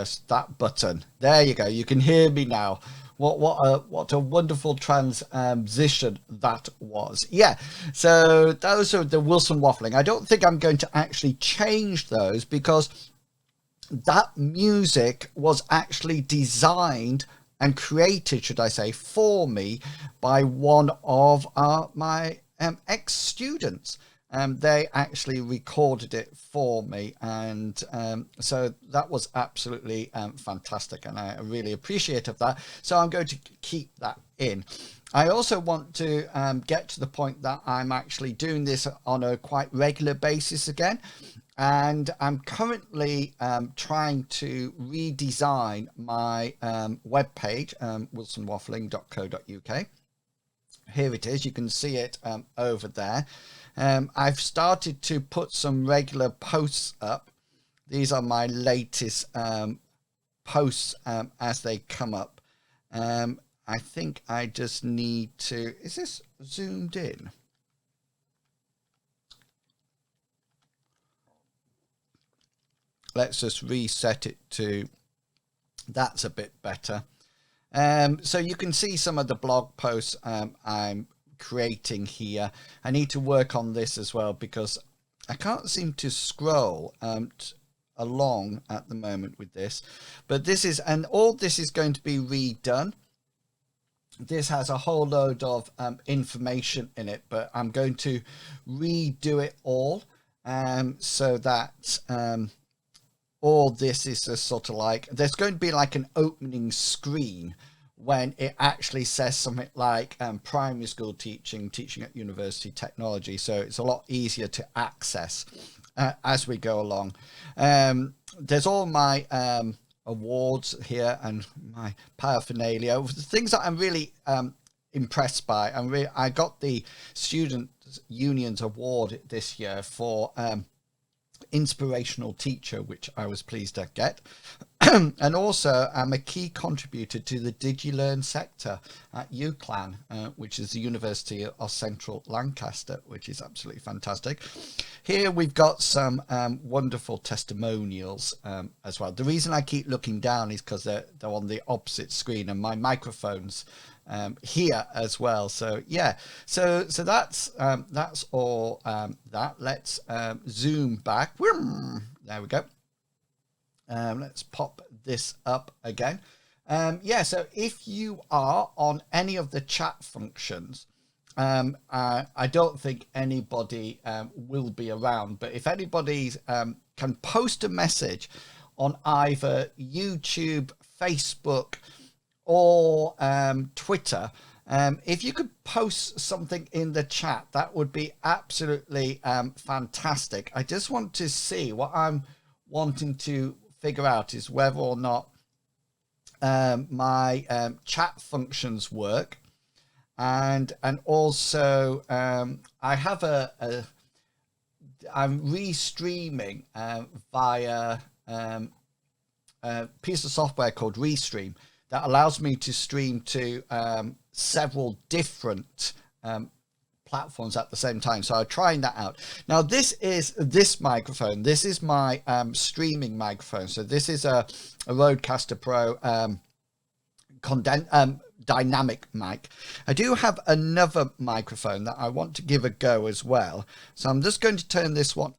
press that button. There you go. You can hear me now. What a wonderful transition that was. Yeah, so those are the Wilson Waffling. I don't think I'm going to actually change those because that music was actually designed and created, should I say, for me by one of my ex-students. They actually recorded it for me, and so that was absolutely fantastic, and I really appreciated that. So I'm going to keep that in. I also want to get to the point that I'm actually doing this on a quite regular basis again, and I'm currently trying to redesign my webpage, wilsonwaffling.co.uk. Here it is. You can see it over there. I've started to put some regular posts up. These are my latest posts as they come up. I think I just need to... Is this zoomed in? Let's just reset it to... That's a bit better. So you can see some of the blog posts I'm creating here. I need to work on this as well because I can't seem to scroll along at the moment with this, but this is, and all this is going to be redone. This has a whole load of information in it, but I'm going to redo it all so that all this is a sort of like, there's going to be like an opening screen when it actually says something like primary school teaching at university technology. So it's a lot easier to access as we go along. There's all my awards here and my paraphernalia, the things that I'm really impressed by. I got the Student Union's award this year for inspirational teacher, which I was pleased to get. And also I'm a key contributor to the DigiLearn sector at UCLan, which is the University of Central Lancaster, which is absolutely fantastic. Here we've got some wonderful testimonials as well. The reason I keep looking down is because they're on the opposite screen, and my microphone's here as well. So yeah, so that's all that. Let's zoom back. There we go. Let's pop this up again. Yeah, so if you are on any of the chat functions, I don't think anybody will be around, but if anybody can post a message on either YouTube, Facebook, or Twitter, if you could post something in the chat, that would be absolutely fantastic. I just want to see, what I'm wanting to figure out is whether or not my chat functions work, and also I have I'm restreaming via a piece of software called Restream that allows me to stream to several different platforms at the same time. So I'm trying that out. Now this is this microphone. This is my streaming microphone. So this is a Rodecaster Pro dynamic mic. I do have another microphone that I want to give a go as well. So I'm just going to turn this one.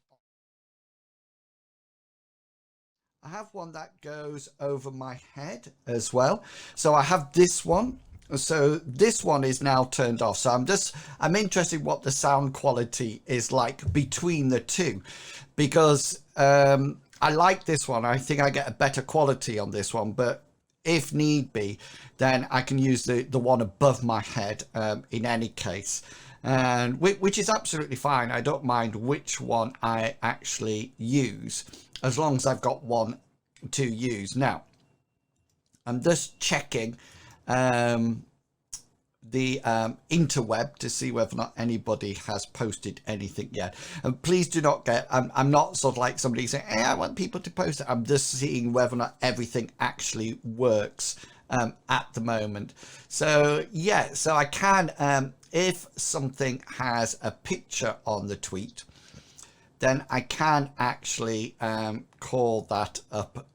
I have one that goes over my head as well. So I have this one. So this one is now turned off. So I'm interested what the sound quality is like between the two, because I like this one. I think I get a better quality on this one, but if need be, then I can use the one above my head in any case, and which is absolutely fine. I don't mind which one I actually use, as long as I've got one to use. Now, I'm just checking the interweb to see whether or not anybody has posted anything yet. And please do not get, I'm not sort of like somebody saying, hey, I want people to post it. I'm just seeing whether or not everything actually works at the moment. So yeah, so I can, if something has a picture on the tweet, then I can actually call that up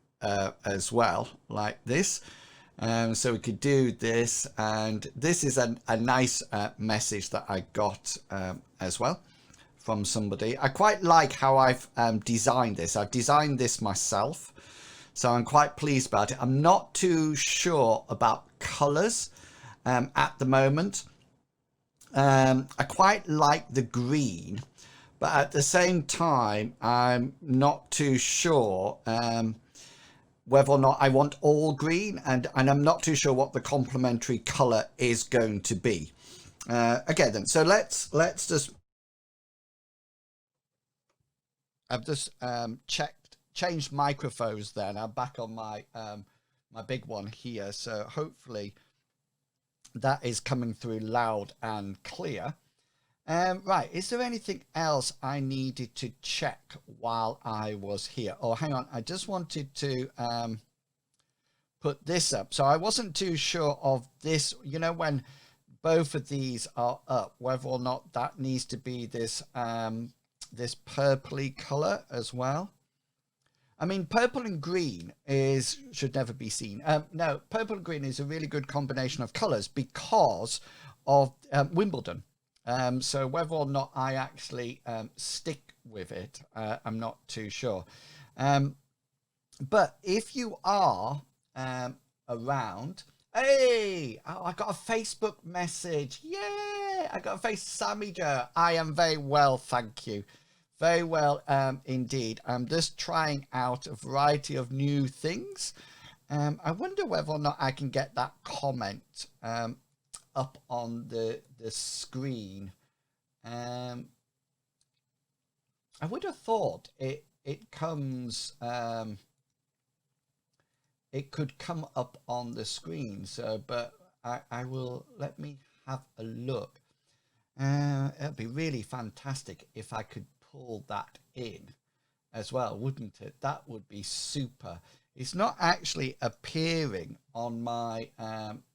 as well, like this. So we could do this, and this is a nice message that I got as well from somebody. I quite like how I've designed this. I've designed this myself, so I'm quite pleased about it. I'm not too sure about colors at the moment. I quite like the green, but at the same time, I'm not too sure whether or not I want all green, and I'm not too sure what the complementary color is going to be. Okay then, so let's just, I've just changed microphones then. I'm back on my my big one here, so hopefully that is coming through loud and clear. Right, is there anything else I needed to check while I was here? Oh, hang on, I just wanted to put this up. So I wasn't too sure of this, you know, when both of these are up, whether or not that needs to be this this purpley color as well. I mean, purple and green should never be seen. No, purple and green is a really good combination of colors because of Wimbledon. So whether or not I actually stick with it, I'm not too sure. But if you are around, hey, oh, I got a Facebook message. Yay! I got a Sammy Joe. I am very well, thank you. Very well indeed. I'm just trying out a variety of new things. I wonder whether or not I can get that comment up on the screen. I would have thought it comes it could come up on the screen, so but I will, let me have a look. It'd be really fantastic if I could pull that in as well, wouldn't it? That would be super. It's not actually appearing on my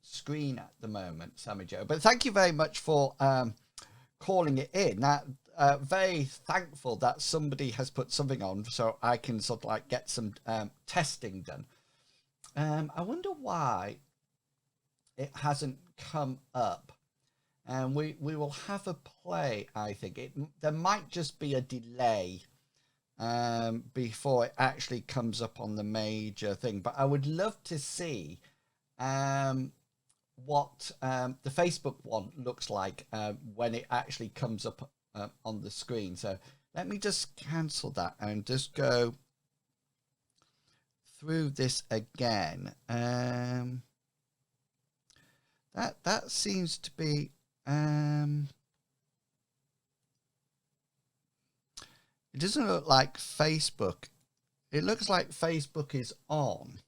screen at the moment, Sammy Joe, but thank you very much for calling it in. That very thankful that somebody has put something on so I can sort of like get some testing done. I wonder why it hasn't come up, and we will have a play. I think there might just be a delay before it actually comes up on the major thing, but I would love to see what the Facebook one looks like when it actually comes up on the screen. So let me just cancel that and just go through this again. That seems to be it doesn't look like Facebook. It looks like Facebook is on,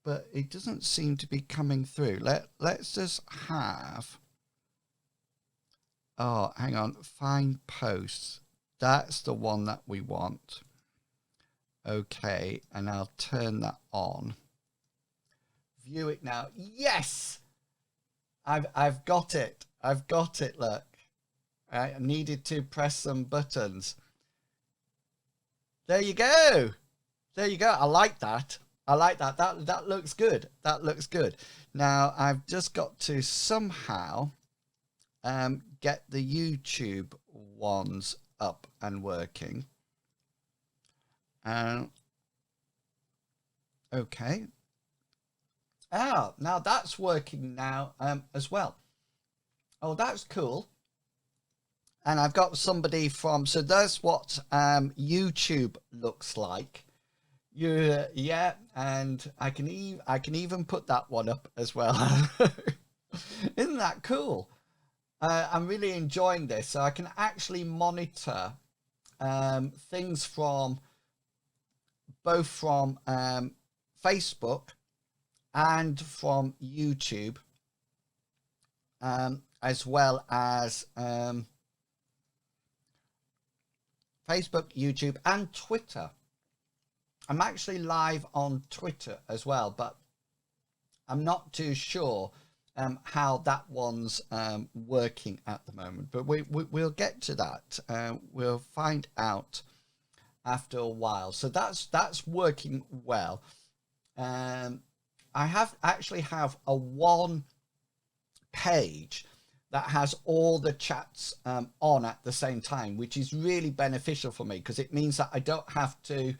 but it doesn't seem to be coming through. Let's just have, oh, hang on, find posts. That's the one that we want. Okay, and I'll turn that on. View it now. Yes, I've got it. I've got it. Look, I needed to press some buttons. There you go. There you go. I like that. I like that. That looks good. That looks good. Now I've just got to somehow get the YouTube ones up and working. Okay. Ah, now that's working now as well. Oh, that's cool. And I've got somebody from, so that's what YouTube looks like. Yeah, and I can even put that one up as well. Isn't that cool? I'm really enjoying this. So I can actually monitor things from both from Facebook and from YouTube, as well as Facebook, YouTube, and Twitter. I'm actually live on Twitter as well, but I'm not too sure how that one's working at the moment. But we'll get to that. We'll find out after a while. So that's working well. I actually have a one page that has all the chats on at the same time, which is really beneficial for me because it means that I don't have to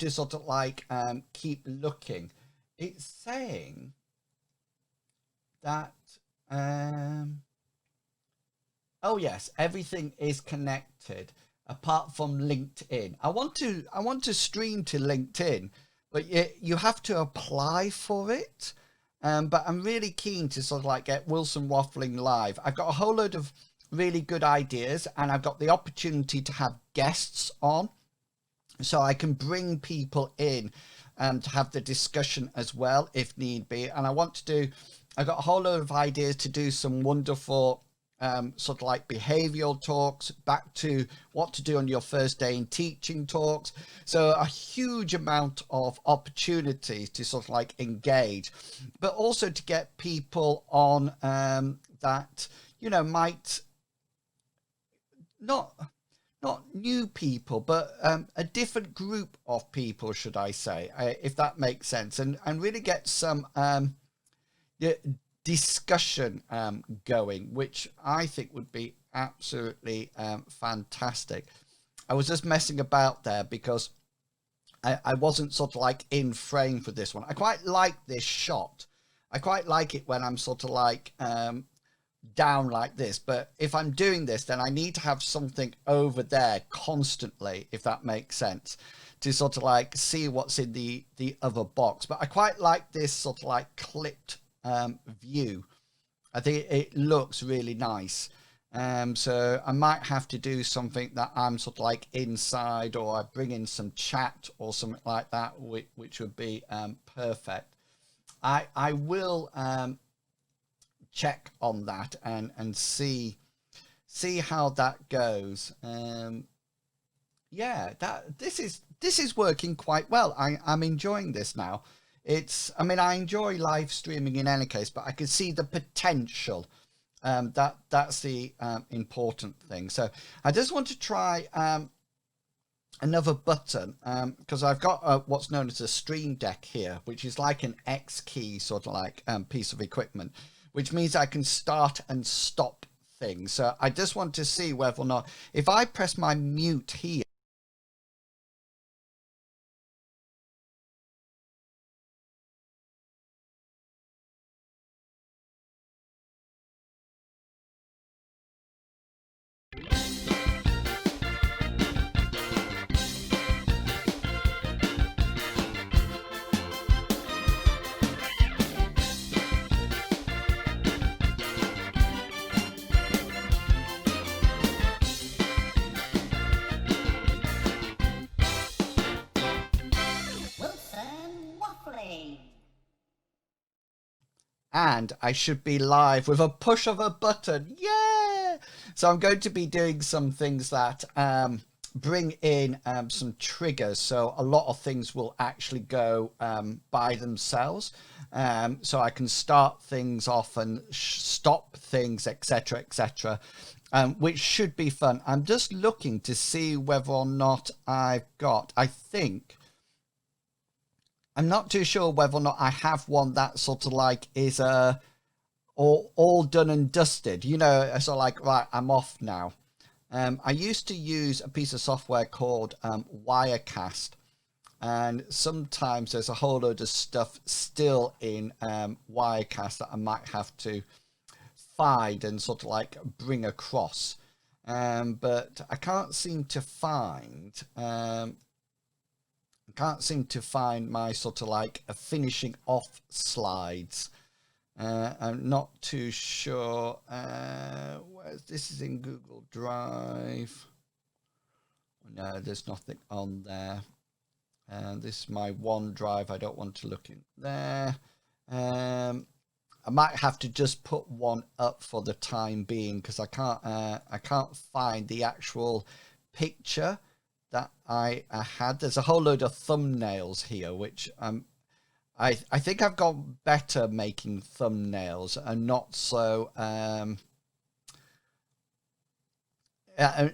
sort of like keep looking. It's saying that oh yes, everything is connected apart from LinkedIn. I want to stream to LinkedIn, but you have to apply for it. But I'm really keen to sort of like get Wilson Waffling live. I've got a whole load of really good ideas, and I've got the opportunity to have guests on, so I can bring people in to have the discussion as well if need be. And I've got a whole load of ideas to do some wonderful sort of like behavioral talks, back to what to do on your first day in teaching talks. So a huge amount of opportunities to sort of like engage, but also to get people on that, you know, might not new people, but a different group of people, should I say, if that makes sense, and really get some discussion going, which I think would be absolutely fantastic. I was just messing about there because I wasn't sort of like in frame for this one. I quite like this shot. I quite like it when I'm sort of like down like this, but if I'm doing this, then I need to have something over there constantly, if that makes sense, to sort of like see what's in the other box. But I quite like this sort of like clipped view. I think it looks really nice. So I might have to do something that I'm sort of like inside, or I bring in some chat or something like that, which would be perfect. I will check on that and see how that goes. Yeah, this is working quite well. I'm enjoying this now. I mean, I enjoy live streaming in any case, but I can see the potential. That's the important thing. So I just want to try another button because I've got what's known as a stream deck here, which is like an X key sort of like piece of equipment, which means I can start and stop things. So I just want to see whether or not, if I press my mute here, Wilson Waffling. and I should be live with a push of a button. Yeah! So I'm going to be doing some things that bring in some triggers. So a lot of things will actually go by themselves. So I can start things off and stop things, etc., etc., which should be fun. I'm just looking to see whether or not I think, I'm not too sure whether or not I have one that sort of like is all done and dusted. You know, sort of like, right, I'm off now. I used to use a piece of software called Wirecast, and sometimes there's a whole load of stuff still in Wirecast that I might have to find and sort of like bring across. But I can't seem to find my sort of like finishing off slides. I'm not too sure. This is in Google Drive. No, there's nothing on there. This is my OneDrive. I don't want to look in there. I might have to just put one up for the time being because I can't find the actual picture that I had. There's a whole load of thumbnails here, which I think I've got better making thumbnails and not so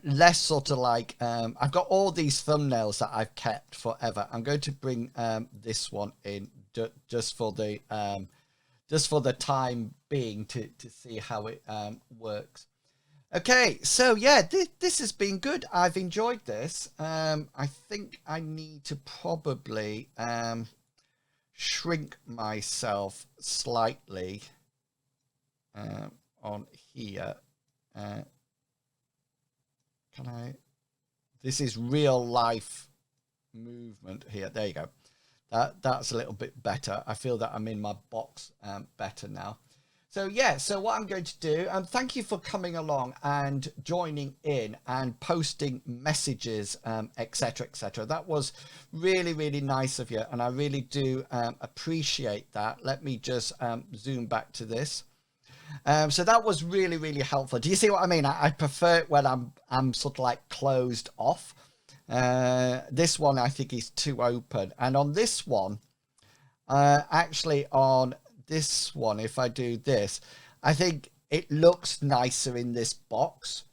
less sort of like, I've got all these thumbnails that I've kept forever. I'm going to bring this one in just for the time being to see how it works. Okay, so yeah, this has been good. I've enjoyed this. I think I need to probably shrink myself slightly on here. Can I? This is real life movement here. There you go. That's a little bit better. I feel that I'm in my box better now. So yeah, so what I'm going to do, and thank you for coming along and joining in and posting messages, etc., etc. That was really, really nice of you, and I really do appreciate that. Let me just zoom back to this. So that was really, really helpful. Do you see what I mean? I prefer it when I'm sort of like closed off. This one I think is too open, and on this one, actually on this one, if I do this, I think it looks nicer in this box.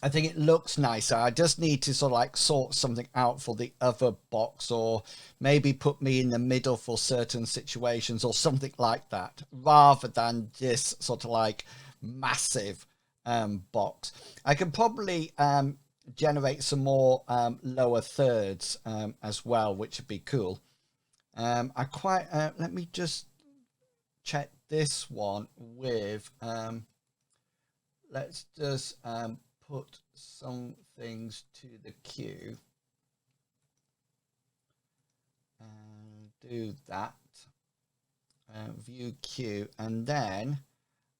I think it looks nicer. I just need to sort of like sort something out for the other box, or maybe put me in the middle for certain situations or something like that, rather than this sort of like massive box. I can probably generate some more lower thirds as well, which would be cool. Let me just check this one with let's just put some things to the queue and do that. View queue, and then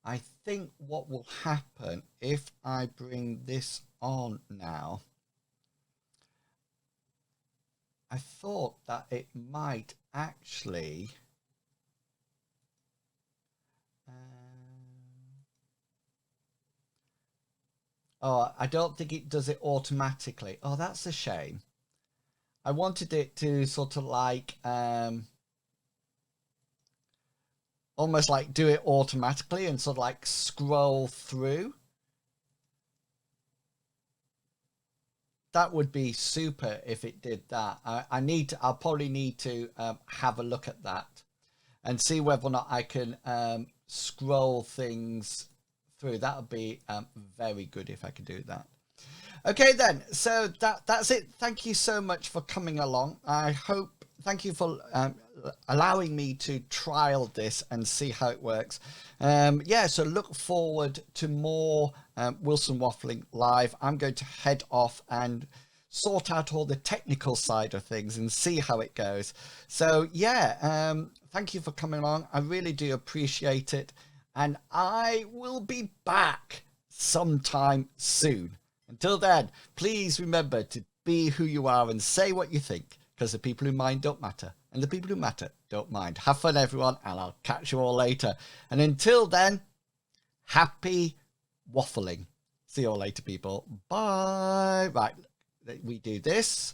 I think what will happen if I bring this on now, I thought that it might actually oh, I don't think it does it automatically. Oh, that's a shame. I wanted it to sort of like almost like do it automatically and sort of like scroll through. That would be super if it did that. I'll probably need to have a look at that and see whether or not I can scroll things through. That would be very good if I could do that. Okay then, so that's it. Thank you so much for coming along. Thank you for allowing me to trial this and see how it works. Yeah, so look forward to more Wilson Waffling live. I'm going to head off and sort out all the technical side of things and see how it goes. So yeah, thank you for coming along. I really do appreciate it. And I will be back sometime soon. Until then, please remember to be who you are and say what you think, because the people who mind don't matter, and the people who matter don't mind. Have fun, everyone, and I'll catch you all later. And until then, happy waffling. See you all later, people. Bye. Right, we do this.